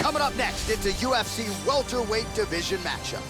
Coming up next, it's a UFC welterweight division matchup.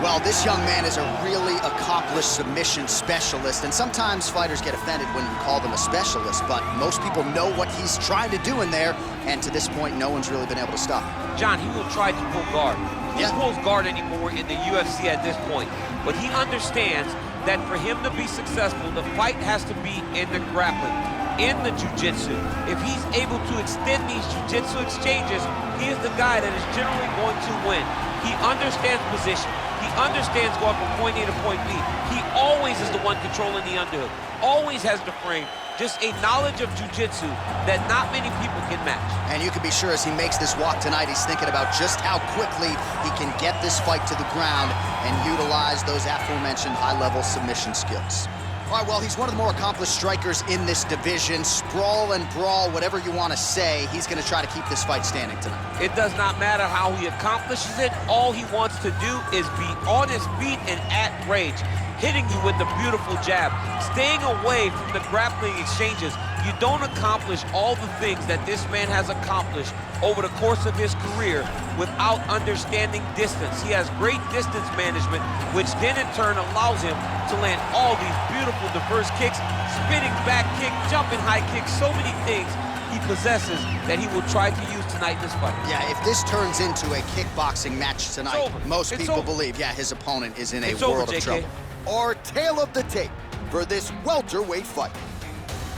Well, this young man is a really accomplished submission specialist, and sometimes fighters get offended when you call them a specialist, but most people know what he's trying to do in there, and to this point, no one's really been able to stop him. John, he will try to pull guard. He pulls guard anymore in the UFC at this point, but he understands that for him to be successful, the fight has to be in the grappling, in the jiu-jitsu. If he's able to extend these jiu-jitsu exchanges, he is the guy that is generally going to win. He understands position. He understands going from point A to point B. He always is the one controlling the underhook. Always has the frame. Just a knowledge of jiu-jitsu that not many people can match. And you can be sure as he makes this walk tonight, he's thinking about just how quickly he can get this fight to the ground and utilize those aforementioned high-level submission skills. All right, well, he's one of the more accomplished strikers in this division. Sprawl and brawl, whatever you want to say, he's going to try to keep this fight standing tonight. It does not matter how he accomplishes it. All he wants to do is be on his feet and at rage, hitting you with the beautiful jab, staying away from the grappling exchanges. You don't accomplish all the things that this man has accomplished over the course of his career without understanding distance. He has great distance management, which then in turn allows him to land all these beautiful diverse kicks, spinning back kick, jumping high kicks, so many things he possesses that he will try to use tonight in this fight. Yeah, if this turns into a kickboxing match tonight, most people believe, his opponent is in a world of trouble. Our tale of the tape for this welterweight fight.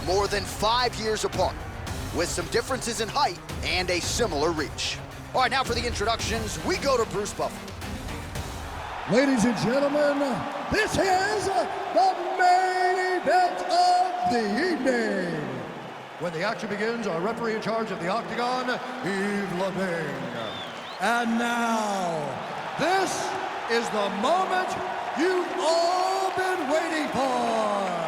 More than 5 years apart, with some differences in height and a similar reach. All right, now for the introductions, we go to Bruce Buffer. Ladies and gentlemen, this is the main event of the evening. When the action begins, our referee in charge of the Octagon, Yves Leving. And now, this is the moment you've all been waiting for.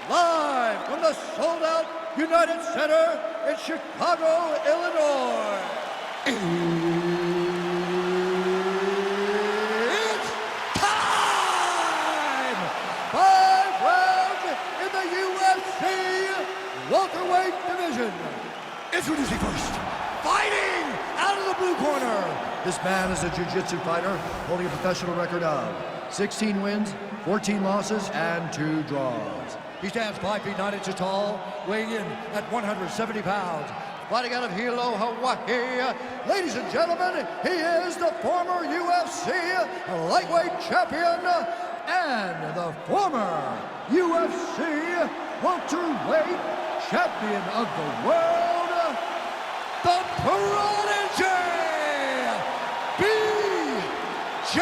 Live from the sold-out United Center in Chicago, Illinois. It's time! 5 rounds in the UFC welterweight division. Introducing first, fighting out of the blue corner. This man is a jiu-jitsu fighter holding a professional record of 16 wins, 14 losses, and 2 draws. He stands 5 feet 9 inches tall, weighing in at 170 pounds. Fighting out of Hilo, Hawaii. Ladies and gentlemen, he is the former UFC lightweight champion and the former UFC welterweight champion of the world, the Prodigy, B.J.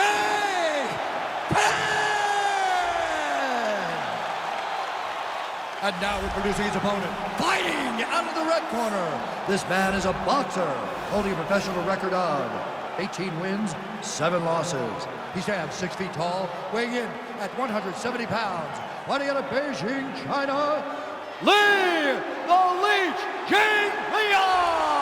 And now introducing his opponent, fighting out of the red corner. This man is a boxer, holding a professional record of 18 wins, 7 losses. He stands 6 feet tall, weighing in at 170 pounds. Fighting out of Beijing, China, Li the Leech King Leon!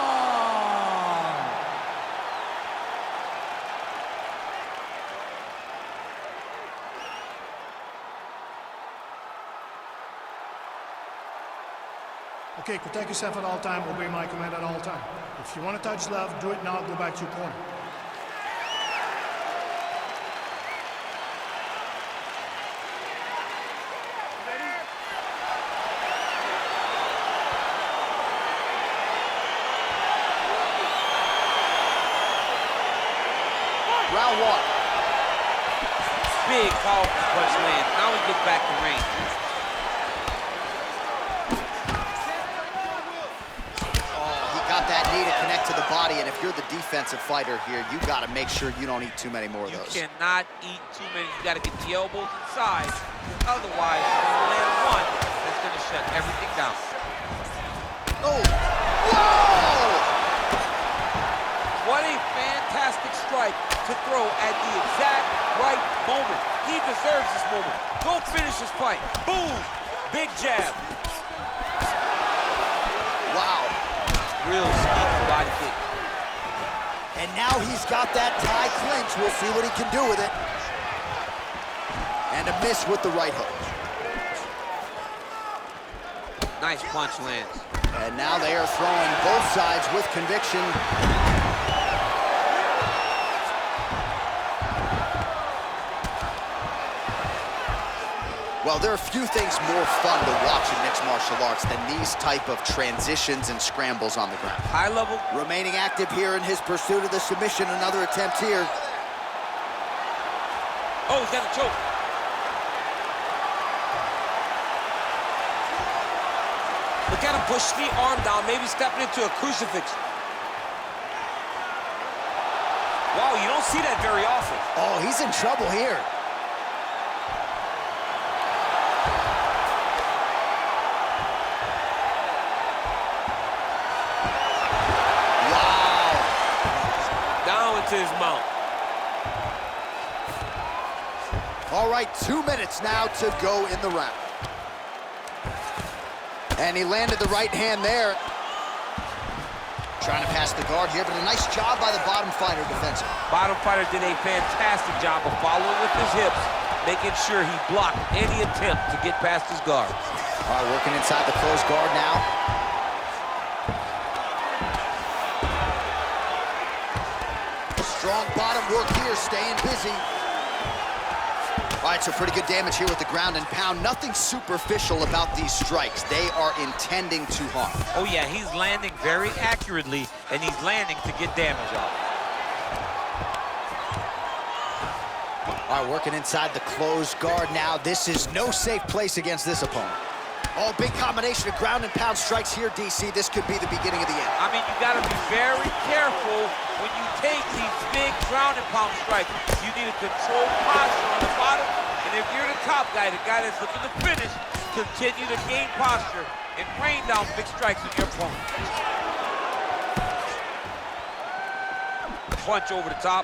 Okay, protect yourself at all time, obey my command at all time. If you want to touch left, do it now, go back to your corner. Ready? Round 1. Big, powerful punch lands. Now he gets back to range. That knee to connect to the body, and if you're the defensive fighter here, you got to make sure you don't eat too many more of those. You cannot eat too many. You got to get the elbows inside. Otherwise, you're going to land one that's going to shut everything down. Oh! Whoa! What a fantastic strike to throw at the exact right moment. He deserves this moment. Go finish this fight. Boom! Big jab. Wow. Real sneaky body kick. And now he's got that tie clinch. We'll see what he can do with it. And a miss with the right hook. Nice punch lands. And now they are throwing both sides with conviction. Well, there are few things more fun to watch in mixed martial arts than these type of transitions and scrambles on the ground. High level. Remaining active here in his pursuit of the submission. Another attempt here. Oh, he's got a choke. Look at him push the arm down, maybe stepping into a crucifix. Wow, you don't see that very often. Oh, he's in trouble here. To his mount. All right, 2 minutes now to go in the round. And he landed the right hand there. Trying to pass the guard here, but a nice job by the bottom fighter defensively. Bottom fighter did a fantastic job of following with his hips, making sure he blocked any attempt to get past his guard. All right, working inside the closed guard now. Strong bottom work here, staying busy. All right, so pretty good damage here with the ground and pound. Nothing superficial about these strikes. They are intending to harm. Oh yeah, he's landing very accurately, and he's landing to get damage off. All right, working inside the closed guard now. This is no safe place against this opponent. Oh, big combination of ground and pound strikes here, DC. This could be the beginning of the end. I mean, you got to be very careful when you take these big ground and pound strikes. You need a controlled posture on the bottom, and if you're the top guy, the guy that's looking to finish, continue to gain posture and rain down big strikes on your opponent. Punch over the top.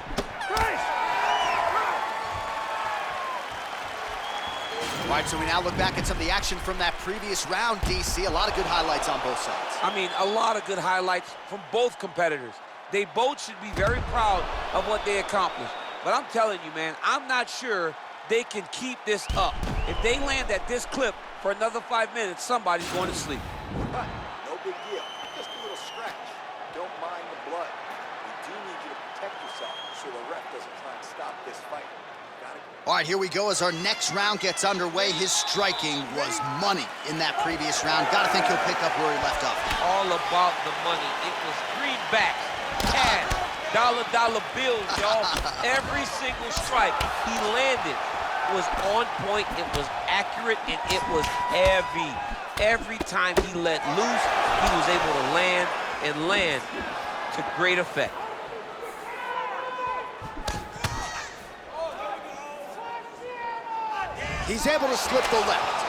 All right, so we now look back at some of the action from that previous round, DC. A lot of good highlights on both sides. I mean, a lot of good highlights from both competitors. They both should be very proud of what they accomplished. But I'm telling you, man, I'm not sure they can keep this up. If they land at this clip for another 5 minutes, somebody's going to sleep. No big deal. Just a little scratch. Don't mind the blood. We do need you to protect yourself so the ref doesn't try and stop this fight. All right, here we go as our next round gets underway. His striking was money in that previous round. Gotta think he'll pick up where he left off. All about the money. It was greenbacks, cash, dollar bills, y'all. Every single strike he landed was on point, it was accurate, and it was heavy. Every time he let loose, he was able to land to great effect. He's able to slip the left.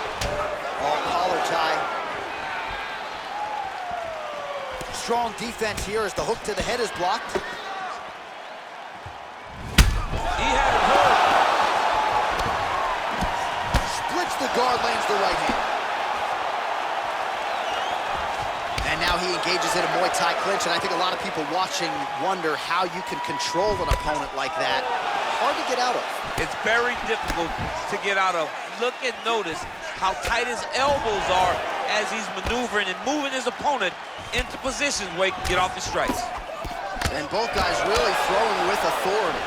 Oh, collar tie. Strong defense here as the hook to the head is blocked. He had it hurt. Splits the guard, lands the right hand. And now he engages in a Muay Thai clinch, and I think a lot of people watching wonder how you can control an opponent like that. Hard to get out of. It's very difficult to get out of. Look and notice how tight his elbows are as he's maneuvering and moving his opponent into positions where he can get off the strikes. And both guys really throwing with authority.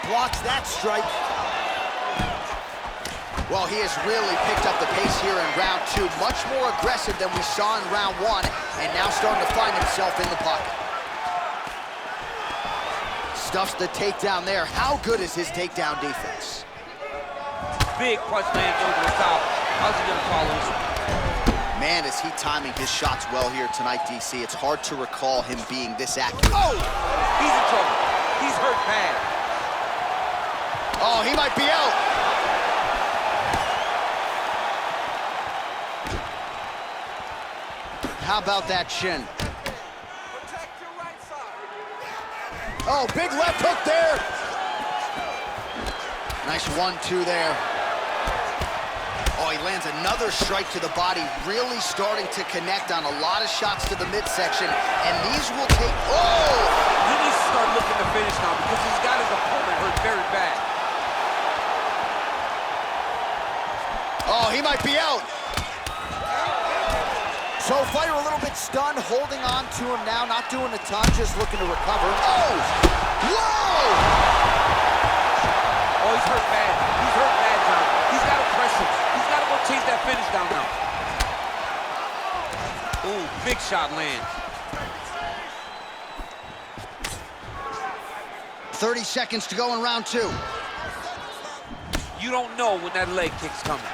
Blocks that strike. Well, he has really picked up the pace here in round two. Much more aggressive than we saw in round one, and now starting to find himself in the pocket. Stuffs the takedown there. How good is his takedown defense? Big punch lands over the top. How's he gonna follow this? Man, is he timing his shots well here tonight, DC. It's hard to recall him being this accurate. Oh! He's in trouble. He's hurt bad. Oh, he might be out. How about that shin? Oh, big left hook there. Nice 1-2 there. Oh, Oh, he lands another strike to the body, really starting to connect on a lot of shots to the midsection, and these will take... Oh! He needs to start looking to finish now because he's got his opponent hurt very bad. Oh, he might be out. So fighter a little bit stunned, holding on to him now, not doing a ton, just looking to recover. Oh! Whoa! Oh, he's hurt bad. He's hurt bad, John. He's got to press him. He's got to go chase that finish down now. Ooh, big shot lands. 30 seconds to go in round 2. You don't know when that leg kick's coming.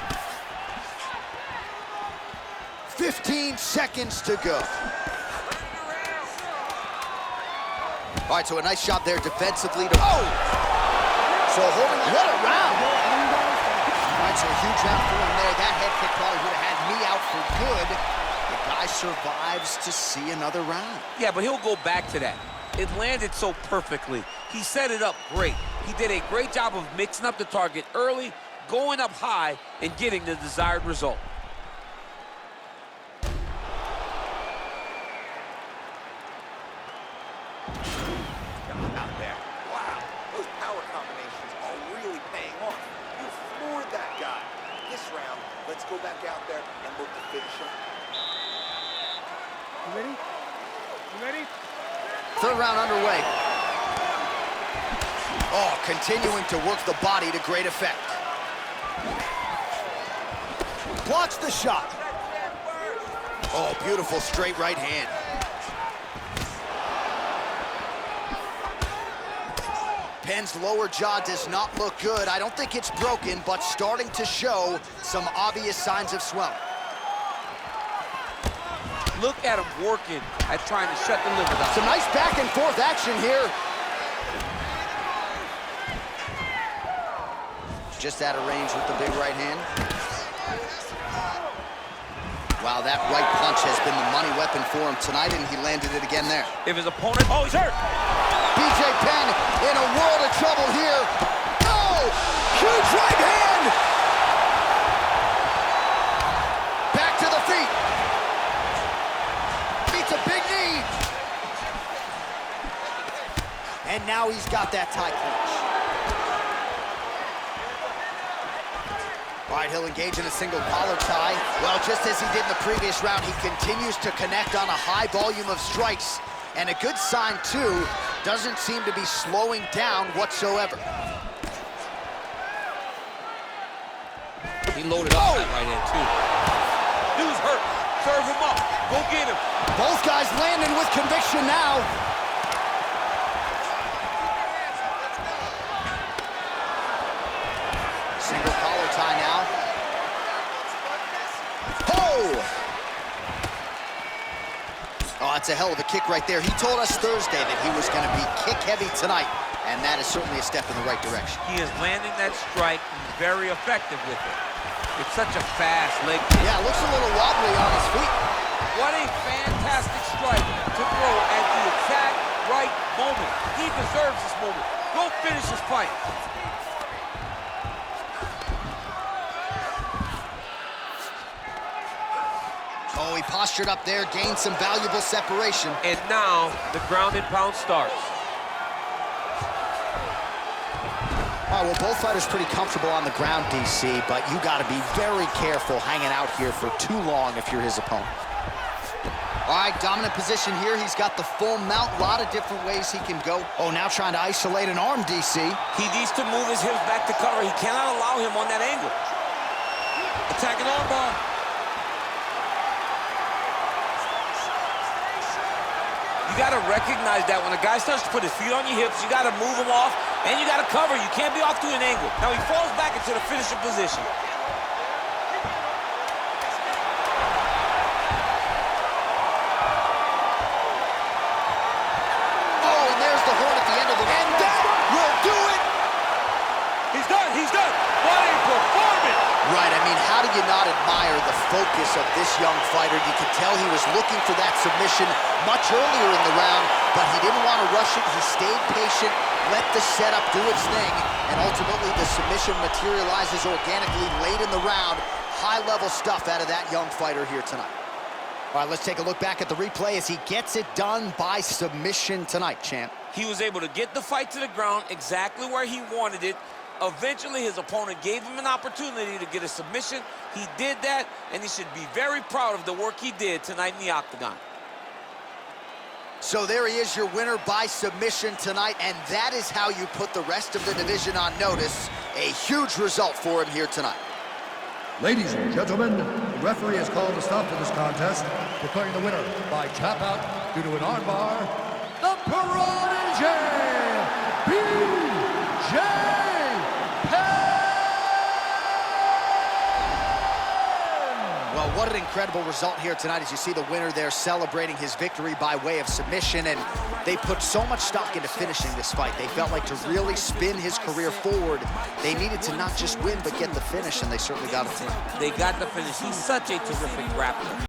15 seconds to go. All right, so a nice shot there defensively. Oh! So holding on. What a round! All right, so a huge round for him there. That head kick probably would have had me out for good. The guy survives to see another round. Yeah, but he'll go back to that. It landed so perfectly. He set it up great. He did a great job of mixing up the target early, going up high, and getting the desired result. Out there. Wow, those power combinations are really paying off. You floored that guy. This round, let's go back out there and look to finish him. You ready? You ready? Third round underway. Oh, continuing to work the body to great effect. Blocks the shot. Oh, beautiful straight right hand. Penn's lower jaw does not look good. I don't think it's broken, but starting to show some obvious signs of swelling. Look at him working at trying to shut the liver down. Some nice back and forth action here. Just out of range with the big right hand. Wow, that right punch has been the money weapon for him tonight, and he landed it again there. If his opponent, oh, he's hurt. BJ Penn in a world of trouble here. Oh, huge right hand. Back to the feet. Beats a big knee. And now he's got that tie clinch. All right, he'll engage in a single collar tie. Well, just as he did in the previous round, he continues to connect on a high volume of strikes. And a good sign, too, doesn't seem to be slowing down whatsoever. He loaded up that right hand, too. Dude's hurt. Serve him up. Go get him. Both guys landing with conviction now. Single collar tie now. Oh, that's a hell of a kick right there. He told us Thursday that he was going to be kick-heavy tonight, and that is certainly a step in the right direction. He is landing that strike very effective with it. It's such a fast leg kick. Yeah, looks a little wobbly on his feet. What a fantastic strike to throw at the exact right moment. He deserves this moment. Go finish his fight. Oh, he postured up there, gained some valuable separation. And now the ground and pound starts. All right, well, both fighters pretty comfortable on the ground, DC, but you got to be very careful hanging out here for too long if you're his opponent. All right, dominant position here. He's got the full mount, a lot of different ways he can go. Oh, now trying to isolate an arm, DC. He needs to move his hips back to cover. He cannot allow him on that angle. Attacking armbar. You got to recognize that when a guy starts to put his feet on your hips, you got to move him off, and you got to cover. You can't be off to an angle. Now he falls back into the finishing position. Oh, and there's the horn at the end of the... And that will do it! He's done. He's done. What a performance! Right, I mean, how do you not not admire the focus of this young fighter. You could tell he was looking for that submission much earlier in the round, but he didn't want to rush it. He stayed patient, let the setup do its thing, and ultimately the submission materializes organically late in the round. High-level stuff out of that young fighter here tonight. All right, let's take a look back at the replay as he gets it done by submission tonight, champ. He was able to get the fight to the ground exactly where he wanted it. Eventually, his opponent gave him an opportunity to get a submission. He did that, and he should be very proud of the work he did tonight in the octagon. So there he is, your winner by submission tonight, and that is how you put the rest of the division on notice. A huge result for him here tonight. Ladies and gentlemen, the referee has called a stop to this contest, declaring the winner by tap out due to an armbar, the Prodigy, BJ Penn! Well, what an incredible result here tonight as you see the winner there celebrating his victory by way of submission, and they put so much stock into finishing this fight. They felt like to really spin his career forward, they needed to not just win, but get the finish, and they certainly got it tonight. They got the finish. He's such a terrific grappler.